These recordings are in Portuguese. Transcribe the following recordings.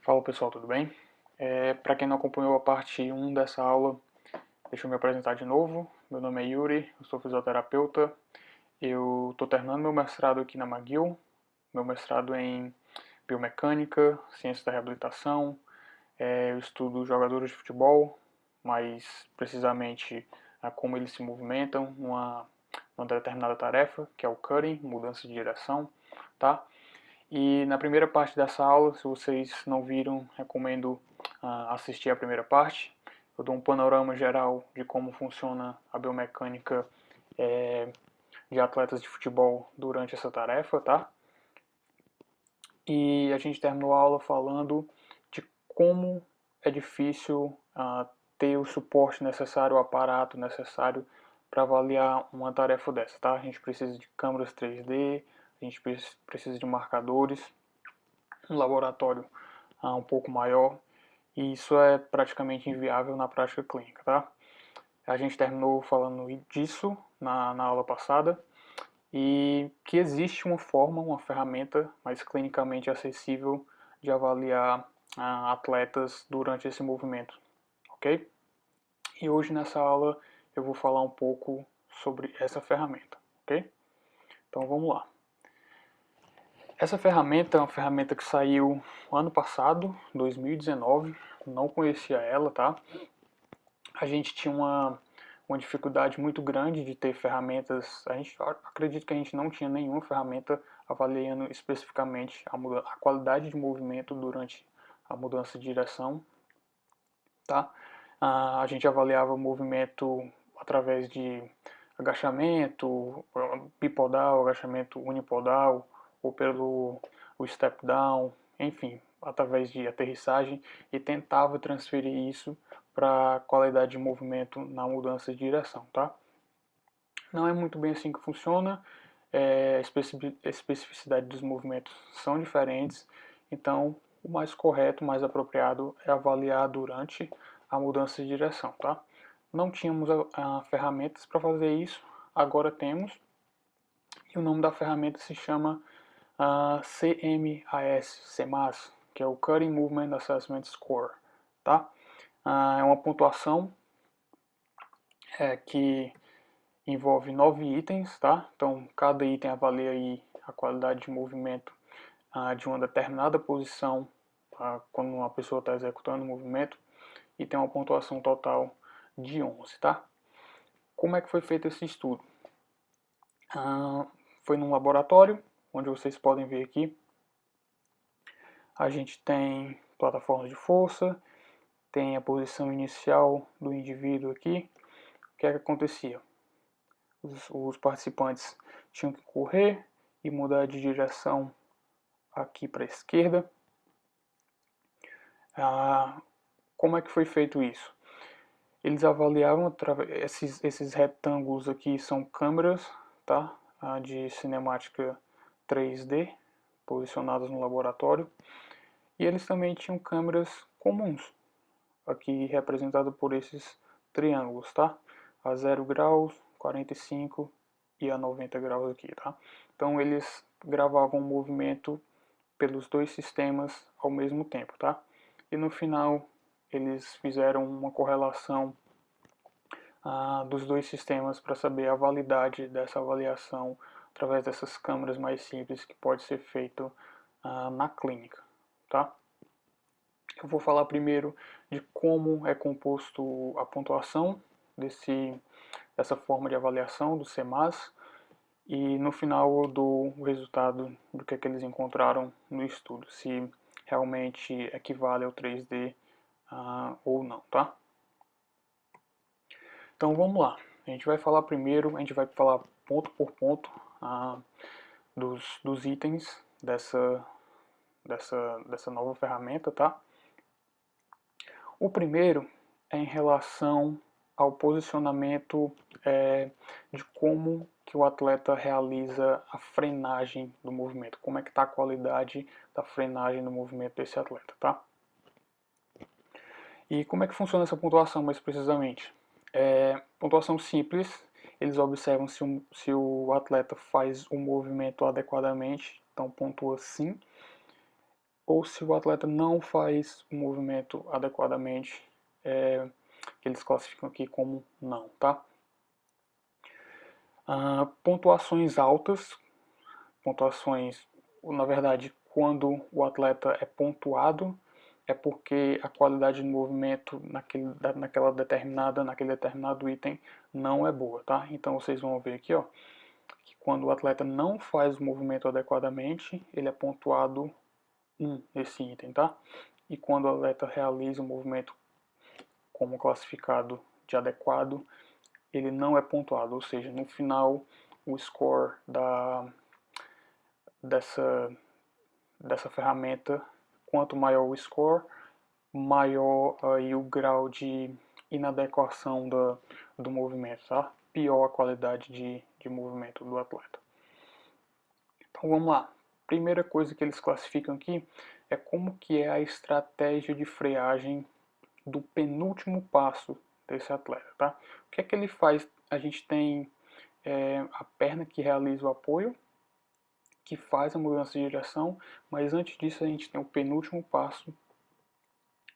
Fala pessoal, tudo bem? Para quem não acompanhou a parte 1 dessa aula, deixa eu me apresentar de novo. Meu nome é Yuri, eu sou fisioterapeuta. Eu estou terminando meu mestrado aqui na McGill, meu mestrado em biomecânica, ciência da reabilitação. Eu estudo jogadores de futebol, mais precisamente como eles se movimentam numa determinada tarefa, que é o cutting, mudança de direção, tá? E na primeira parte dessa aula, se vocês não viram, recomendo assistir a primeira parte. Eu dou um panorama geral de como funciona a biomecânica de atletas de futebol durante essa tarefa, tá? E a gente terminou a aula falando de como é difícil ter o suporte necessário, o aparato necessário para avaliar uma tarefa dessa, tá? A gente precisa de câmeras 3D, a gente precisa de marcadores, um laboratório um pouco maior, e isso é praticamente inviável na prática clínica, tá? A gente terminou falando disso na aula passada, e que existe uma forma, uma ferramenta mais clinicamente acessível de avaliar atletas durante esse movimento, ok? E hoje nessa aula eu vou falar um pouco sobre essa ferramenta, ok? Então vamos lá. Essa ferramenta é uma ferramenta que saiu ano passado, 2019, não conhecia ela, tá? A gente tinha uma dificuldade muito grande de ter ferramentas, a gente acredito que a gente não tinha nenhuma ferramenta avaliando especificamente a qualidade de movimento durante a mudança de direção, tá? A gente avaliava o movimento através de agachamento bipodal, agachamento unipodal, ou pelo o step down, enfim, através de aterrissagem, e tentava transferir isso para a qualidade de movimento na mudança de direção, tá? Não é muito bem assim que funciona, a especificidade dos movimentos são diferentes, então o mais correto, o mais apropriado é avaliar durante a mudança de direção, tá? Não tínhamos ferramentas para fazer isso, agora temos, e o nome da ferramenta se chama CMAS, que é o Cutting Movement Assessment Score, tá? É uma pontuação que envolve 9 itens, tá? Então cada item avalia aí a qualidade de movimento de uma determinada posição quando uma pessoa está executando o movimento, e tem uma pontuação total de 11, tá? Como é que foi feito esse estudo? Foi num laboratório, onde vocês podem ver aqui. A gente tem plataforma de força, tem a posição inicial do indivíduo aqui. O que é que acontecia? Os participantes tinham que correr e mudar de direção aqui para a esquerda. Como é que foi feito isso? Eles avaliavam esses retângulos aqui, são câmeras, tá? De cinemática 3D posicionadas no laboratório, e eles também tinham câmeras comuns, aqui representado por esses triângulos, tá? A 0 graus, 45 e a 90 graus aqui, tá? Então eles gravavam o movimento pelos dois sistemas ao mesmo tempo, tá? E no final eles fizeram uma correlação dos dois sistemas para saber a validade dessa avaliação através dessas câmeras mais simples que pode ser feito na clínica, tá? Eu vou falar primeiro de como é composto a pontuação dessa forma de avaliação do CMAS, e no final eu dou o resultado do que eles encontraram no estudo, se realmente equivale ao 3D ou não, tá? Então vamos lá, a gente vai falar primeiro, a gente vai falar ponto por ponto dos itens dessa nova ferramenta, tá? O primeiro é em relação ao posicionamento de como que o atleta realiza a frenagem do movimento, como é que está a qualidade da frenagem do movimento desse atleta, tá? E como é que funciona essa pontuação mais precisamente? Pontuação simples, eles observam se o atleta faz o movimento adequadamente, então pontua sim, ou se o atleta não faz o movimento adequadamente, que eles classificam aqui como não, tá? Pontuações altas, pontuações, na verdade, quando o atleta é pontuado, é porque a qualidade do movimento naquele determinado item não é boa, tá? Então vocês vão ver aqui, ó, que quando o atleta não faz o movimento adequadamente, ele é pontuado 1 esse item, tá? E quando o atleta realiza o movimento como classificado de adequado, ele não é pontuado, ou seja, no final o score dessa ferramenta, quanto maior o score, maior aí o grau de inadequação do movimento, tá? Pior a qualidade de movimento do atleta. Então vamos lá. Primeira coisa que eles classificam aqui é como que é a estratégia de freagem do penúltimo passo desse atleta, tá? O que é que ele faz? A gente tem a perna que realiza o apoio, que faz a mudança de direção, mas antes disso a gente tem o penúltimo passo,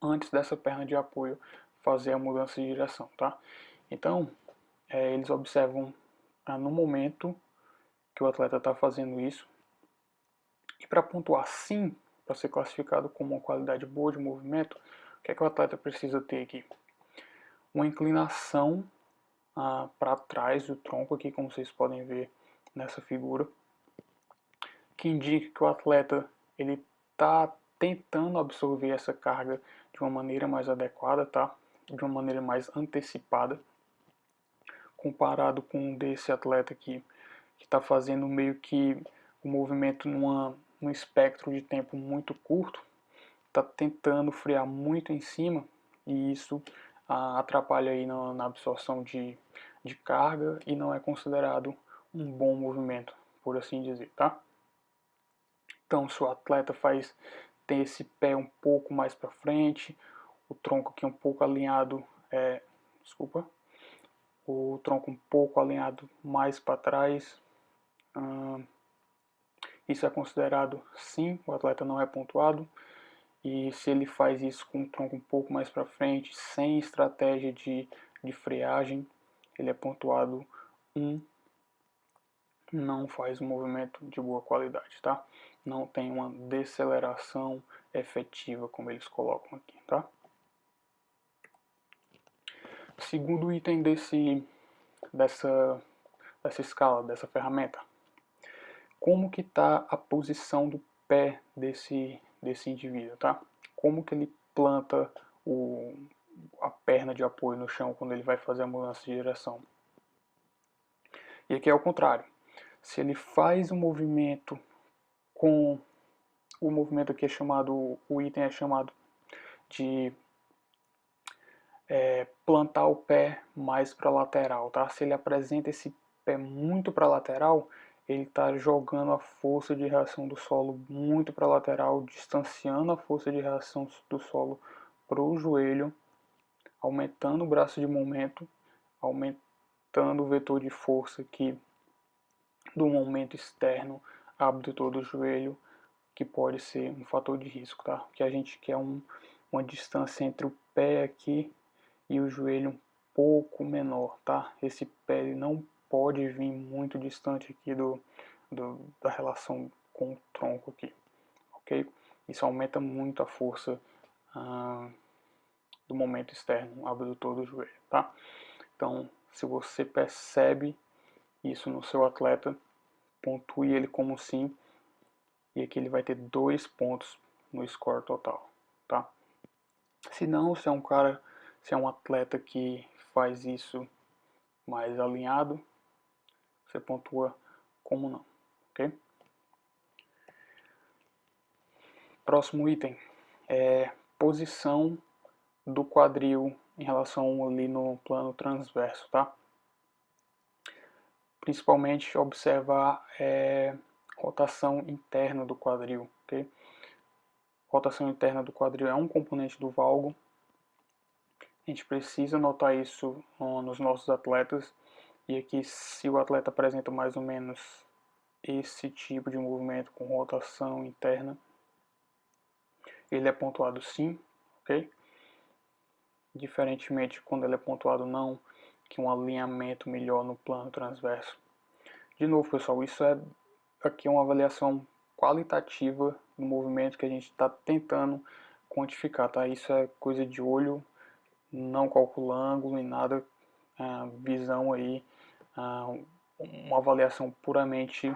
antes dessa perna de apoio fazer a mudança de direção, tá? Então, eles observam no momento que o atleta está fazendo isso, e para pontuar sim, para ser classificado como uma qualidade boa de movimento, o que é que o atleta precisa ter aqui? Uma inclinação para trás do tronco aqui, como vocês podem ver nessa figura, que indica que o atleta ele está tentando absorver essa carga de uma maneira mais adequada, tá? De uma maneira mais antecipada, comparado com desse atleta aqui, que está fazendo meio que o movimento num espectro de tempo muito curto, está tentando frear muito em cima, e isso atrapalha aí na absorção de carga e não é considerado um bom movimento, por assim dizer, tá? Então, se o atleta tem esse pé um pouco mais para frente, o tronco aqui um pouco alinhado, o tronco um pouco alinhado mais para trás, isso é considerado sim, o atleta não é pontuado. E se ele faz isso com o tronco um pouco mais para frente, sem estratégia de freagem, ele é pontuado 1, não faz um movimento de boa qualidade, tá? Não tem uma deceleração efetiva, como eles colocam aqui, tá? Segundo item dessa escala, dessa ferramenta, como que está a posição do pé desse indivíduo, tá? Como que ele planta a perna de apoio no chão quando ele vai fazer a mudança de direção. E aqui é o contrário. Se ele faz um movimento com o movimento aqui é chamado, o item é chamado de plantar o pé mais para a lateral, tá? Se ele apresenta esse pé muito para a lateral, ele está jogando a força de reação do solo muito para a lateral, distanciando a força de reação do solo para o joelho, aumentando o braço de momento, aumentando o vetor de força aqui do momento externo abdutor do joelho, que pode ser um fator de risco, tá? Que a gente quer uma distância entre o pé aqui e o joelho um pouco menor, tá? Esse pé ele não pode vir muito distante aqui da relação com o tronco aqui, ok? Isso aumenta muito a força do momento externo abdutor do joelho, tá? Então, se você percebe isso no seu atleta, pontue ele como sim, e aqui ele vai ter 2 pontos no score total, tá? Se não, se é um atleta que faz isso mais alinhado, você pontua como não, ok? Próximo item é posição do quadril em relação ali no plano transverso, tá? Principalmente observar rotação interna do quadril, ok? Rotação interna do quadril é um componente do valgo. A gente precisa notar isso nos nossos atletas. E aqui, se o atleta apresenta mais ou menos esse tipo de movimento com rotação interna, ele é pontuado sim, ok? Diferentemente quando ele é pontuado não, que um alinhamento melhor no plano transverso. De novo, pessoal, isso é aqui uma avaliação qualitativa do movimento que a gente está tentando quantificar, tá? Isso é coisa de olho, não calcula ângulo e nada, visão aí, uma avaliação puramente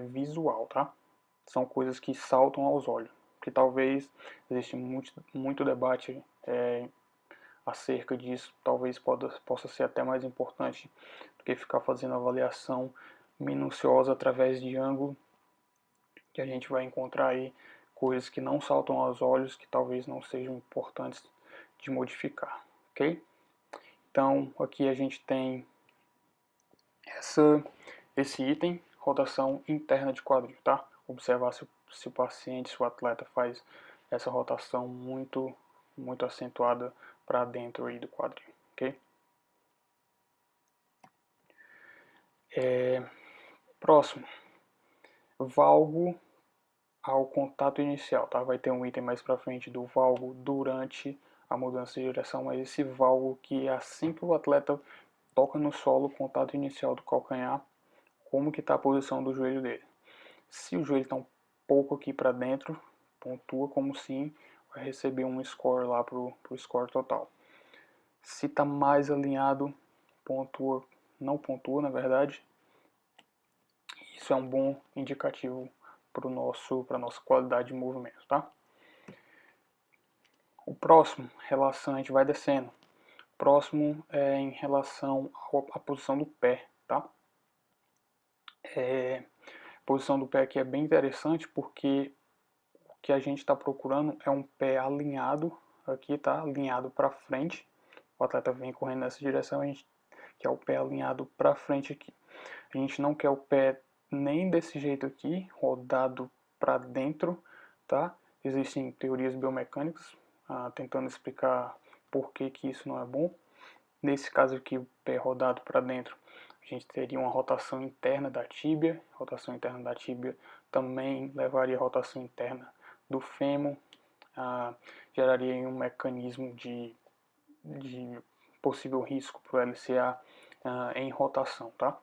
visual, tá? São coisas que saltam aos olhos, que talvez existe muito debate acerca disso, talvez possa ser até mais importante do que ficar fazendo avaliação minuciosa através de ângulo, que a gente vai encontrar aí coisas que não saltam aos olhos, que talvez não sejam importantes de modificar, ok? Então aqui a gente tem esse item, rotação interna de quadril, tá? Observar se o paciente, se o atleta faz essa rotação muito acentuada para dentro aí do quadril, ok? Próximo, valgo ao contato inicial, tá? Vai ter um item mais para frente do valgo durante a mudança de direção, mas esse valgo que é assim que o atleta toca no solo, contato inicial do calcanhar, como que está a posição do joelho dele. Se o joelho está um pouco aqui para dentro, pontua como sim, vai receber um score lá pro score total. Se está mais alinhado, pontua, não pontua na verdade. Isso é um bom indicativo para a nossa qualidade de movimento, tá? O próximo, relação, a gente vai descendo. O próximo é em relação à posição do pé, tá? A posição do pé aqui é bem interessante porque o que a gente está procurando é um pé alinhado, aqui tá alinhado para frente. O atleta vem correndo nessa direção, a gente quer o pé alinhado para frente aqui. A gente não quer o pé nem desse jeito aqui, rodado para dentro, tá? Existem teorias biomecânicas tentando explicar por que isso não é bom. Nesse caso aqui, o pé rodado para dentro, a gente teria uma rotação interna da tíbia. Rotação interna da tíbia também levaria a rotação interna do fêmur, geraria um mecanismo de possível risco para o LCA em rotação, tá?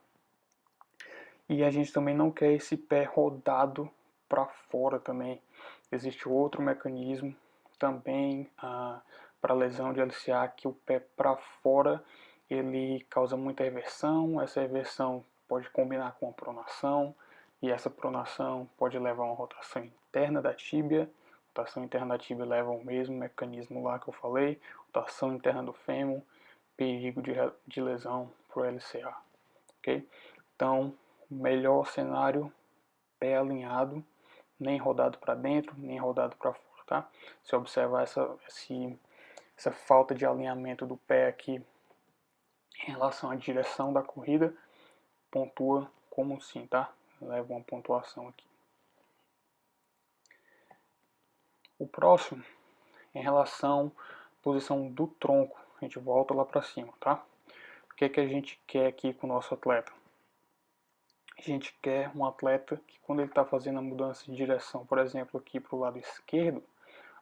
E a gente também não quer esse pé rodado para fora também. Existe outro mecanismo também para lesão de LCA, que o pé para fora ele causa muita reversão. Essa reversão pode combinar com a pronação, e essa pronação pode levar a uma rotação interna da tíbia. Rotação interna da tíbia leva ao mesmo mecanismo lá que eu falei, rotação interna do fêmur, perigo de lesão para o LCA. Okay? Então, melhor cenário, pé alinhado, nem rodado para dentro, nem rodado para fora, tá? Se observar essa falta de alinhamento do pé aqui em relação à direção da corrida, pontua como sim, tá? Leva uma pontuação aqui. O próximo, em relação à posição do tronco, a gente volta lá para cima, tá? O que é que a gente quer aqui com o nosso atleta? A gente quer um atleta que quando ele está fazendo a mudança de direção, por exemplo, aqui para o lado esquerdo,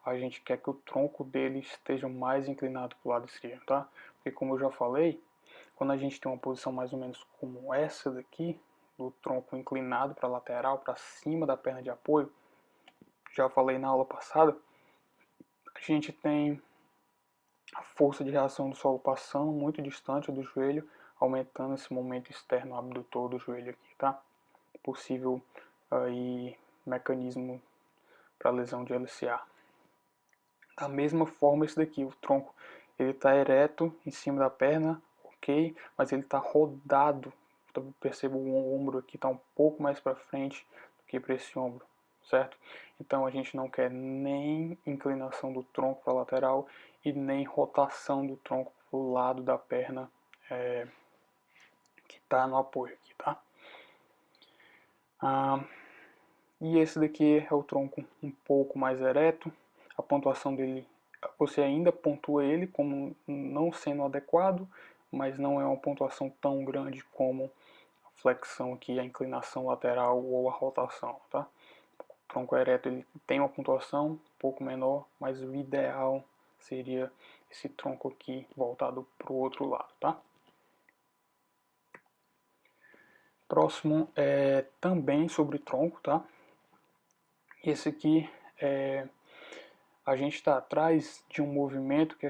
a gente quer que o tronco dele esteja mais inclinado para o lado esquerdo, tá? Porque como eu já falei, quando a gente tem uma posição mais ou menos como essa daqui, do tronco inclinado para a lateral, para cima da perna de apoio, já falei na aula passada, a gente tem a força de reação do solo passando muito distante do joelho, aumentando esse momento externo abdutor do joelho aqui, tá? Possível aí mecanismo para lesão de LCA. Da mesma forma esse daqui, o tronco ele está ereto em cima da perna, ok, mas ele está rodado. Então, percebo o ombro aqui está um pouco mais para frente do que para esse ombro, certo? Então a gente não quer nem inclinação do tronco para a lateral e nem rotação do tronco para o lado da perna que está no apoio aqui, tá? E esse daqui é o tronco um pouco mais ereto. A pontuação dele, você ainda pontua ele como não sendo adequado, mas não é uma pontuação tão grande como a flexão aqui, a inclinação lateral ou a rotação, tá? tronco ereto ele tem uma pontuação um pouco menor, mas o ideal seria esse tronco aqui voltado para o outro lado, tá? Próximo é também sobre tronco, tá? Esse aqui a gente está atrás de um movimento que a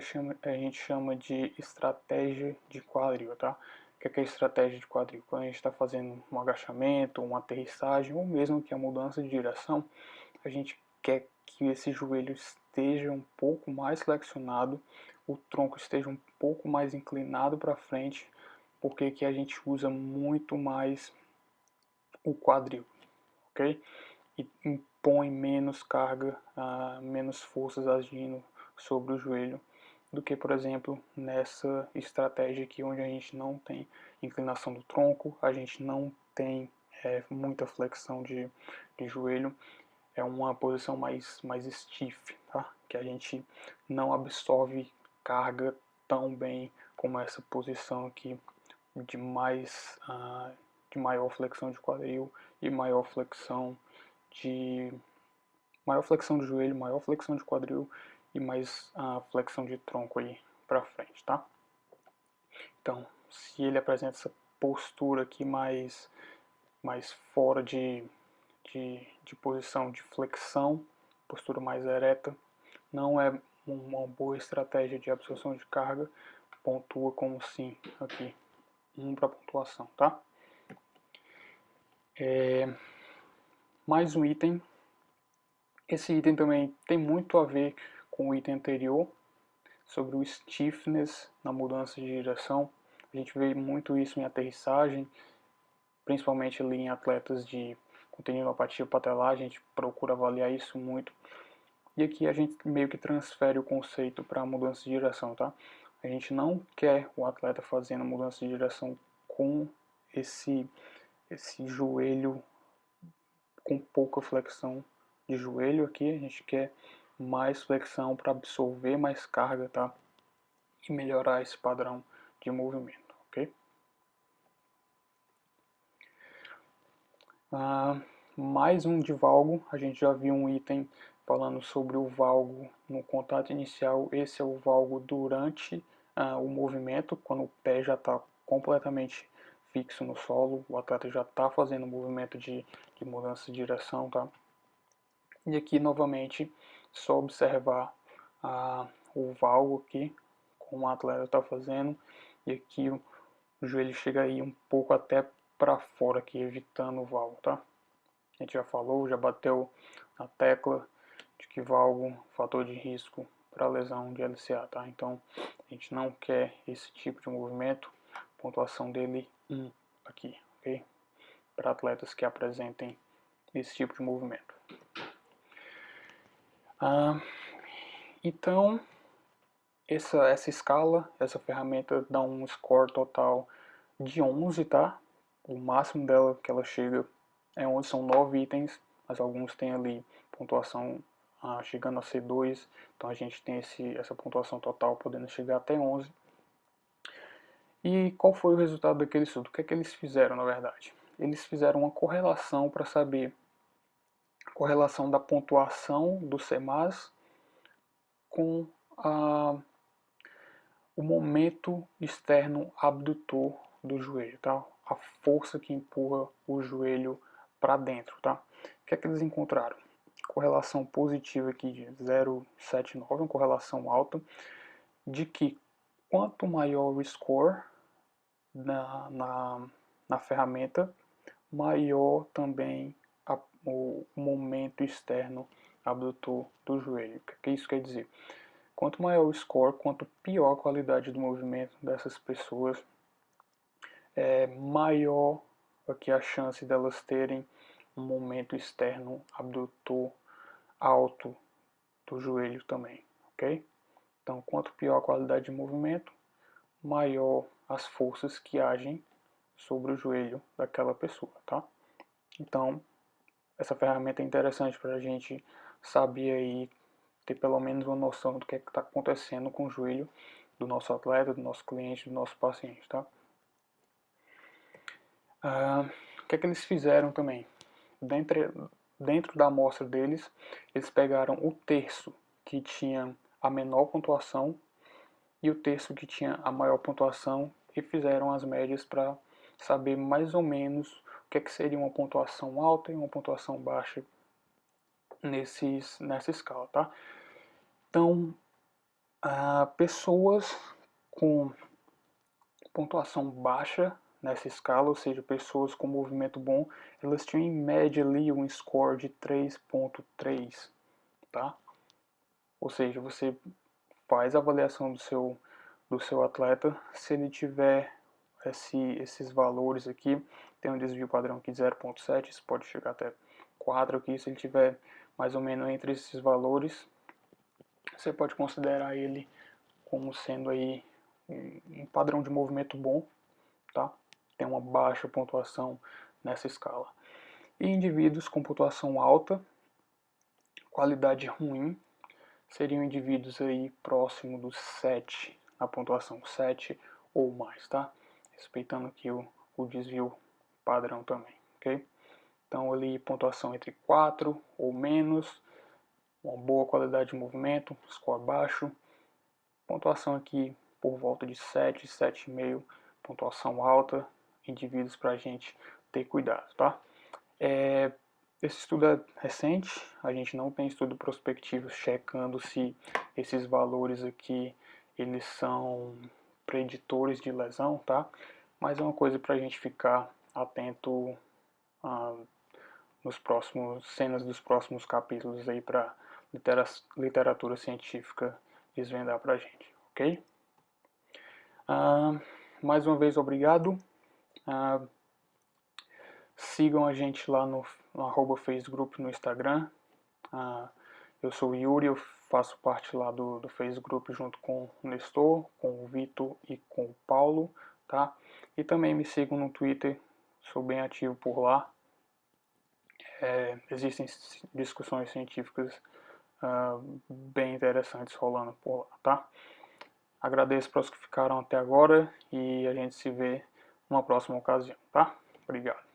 gente chama de estratégia de quadril, tá? O que é estratégia de quadril? Quando a gente está fazendo um agachamento, uma aterrissagem, ou mesmo que a mudança de direção, a gente quer que esse joelho esteja um pouco mais flexionado, o tronco esteja um pouco mais inclinado para frente, porque aqui a gente usa muito mais o quadril, ok? E impõe menos carga, menos forças agindo sobre o joelho do que, por exemplo, nessa estratégia aqui onde a gente não tem inclinação do tronco, a gente não tem muita flexão de joelho, é uma posição mais stiff, tá? Que a gente não absorve carga tão bem como essa posição aqui de de maior flexão de quadril e maior flexão de joelho, maior flexão de quadril e mais flexão de tronco aí para frente, tá? Então, se ele apresenta essa postura aqui mais fora de posição de flexão, postura mais ereta, não é uma boa estratégia de absorção de carga, pontua como sim aqui, 1 para pontuação, tá? Mais um item, esse item também tem muito a ver com o item anterior, sobre o stiffness na mudança de direção. A gente vê muito isso em aterrissagem, principalmente ali em atletas com tendinopatia patelar, a gente procura avaliar isso muito. E aqui a gente meio que transfere o conceito para a mudança de direção, tá? A gente não quer o atleta fazendo a mudança de direção com esse joelho com pouca flexão de joelho aqui, a gente quer mais flexão para absorver mais carga, tá? E melhorar esse padrão de movimento, ok? Mais um de valgo, a gente já viu um item falando sobre o valgo no contato inicial, esse é o valgo durante o movimento, quando o pé já está completamente fixo no solo, o atleta já está fazendo o movimento de mudança de direção, tá? E aqui novamente, só observar o valgo aqui, como o atleta está fazendo, e aqui o joelho chega aí um pouco até para fora aqui, evitando o valgo, tá? A gente já falou, já bateu na tecla de que valgo fator de risco para lesão de LCA, tá? Então a gente não quer esse tipo de movimento, pontuação dele 1 aqui, ok? Para atletas que apresentem esse tipo de movimento. Então essa escala, essa ferramenta dá um score total de 11, tá? O máximo dela que ela chega é 11, são 9 itens, mas alguns têm ali pontuação chegando a ser 2, então a gente tem essa pontuação total podendo chegar até 11. E qual foi o resultado daquele estudo? O que é que eles fizeram, na verdade? Eles fizeram uma correlação para saber a correlação da pontuação do CMAS com o momento externo abdutor do joelho, tá? A força que empurra o joelho para dentro, tá? O que é que eles encontraram? Correlação positiva aqui de 0,79, uma correlação alta, de que quanto maior o score na ferramenta, maior também o momento externo abdutor do joelho. O que isso quer dizer? Quanto maior o score, quanto pior a qualidade do movimento dessas pessoas, maior aqui a chance delas terem um momento externo abdutor alto do joelho também, ok? Então, quanto pior a qualidade de movimento, maior as forças que agem sobre o joelho daquela pessoa, tá? Então, essa ferramenta é interessante para a gente saber aí, ter pelo menos uma noção do que está acontecendo com o joelho do nosso atleta, do nosso cliente, do nosso paciente, tá? O que é que eles fizeram também? dentro da amostra deles, eles pegaram o terço que tinha a menor pontuação e o terço que tinha a maior pontuação e fizeram as médias para saber mais ou menos o que seria uma pontuação alta e uma pontuação baixa nessa escala, tá? Então, pessoas com pontuação baixa nessa escala, ou seja, pessoas com movimento bom, elas tinham em média ali um score de 3.3, tá? Ou seja, você faz a avaliação do seu atleta, se ele tiver esses valores aqui, tem um desvio padrão aqui de 0.7, isso pode chegar até 4 aqui, se ele tiver mais ou menos entre esses valores, você pode considerar ele como sendo aí um padrão de movimento bom, tá? Tem uma baixa pontuação nessa escala. E indivíduos com pontuação alta, qualidade ruim, seriam indivíduos aí próximo dos 7, na pontuação 7 ou mais, tá? Respeitando aqui o desvio padrão também, ok? Então ali pontuação entre 4 ou menos, uma boa qualidade de movimento, score baixo, pontuação aqui por volta de 7, 7,5, pontuação alta, indivíduos para a gente ter cuidado, tá? Esse estudo é recente, a gente não tem estudo prospectivo checando se esses valores aqui eles são preditores de lesão, tá? Mas é uma coisa para a gente ficar atento nos próximos cenas dos próximos capítulos aí para literatura científica desvendar para a gente, ok? Mais uma vez obrigado. Sigam a gente lá no @facegroup no Instagram. Eu sou o Yuri, eu faço parte lá do Facegroup junto com o Nestor, com o Vitor e com o Paulo, tá? E também me sigam no Twitter, sou bem ativo por lá. Existem discussões científicas bem interessantes rolando por lá, tá? Agradeço para os que ficaram até agora e a gente se vê numa próxima ocasião, tá? Obrigado.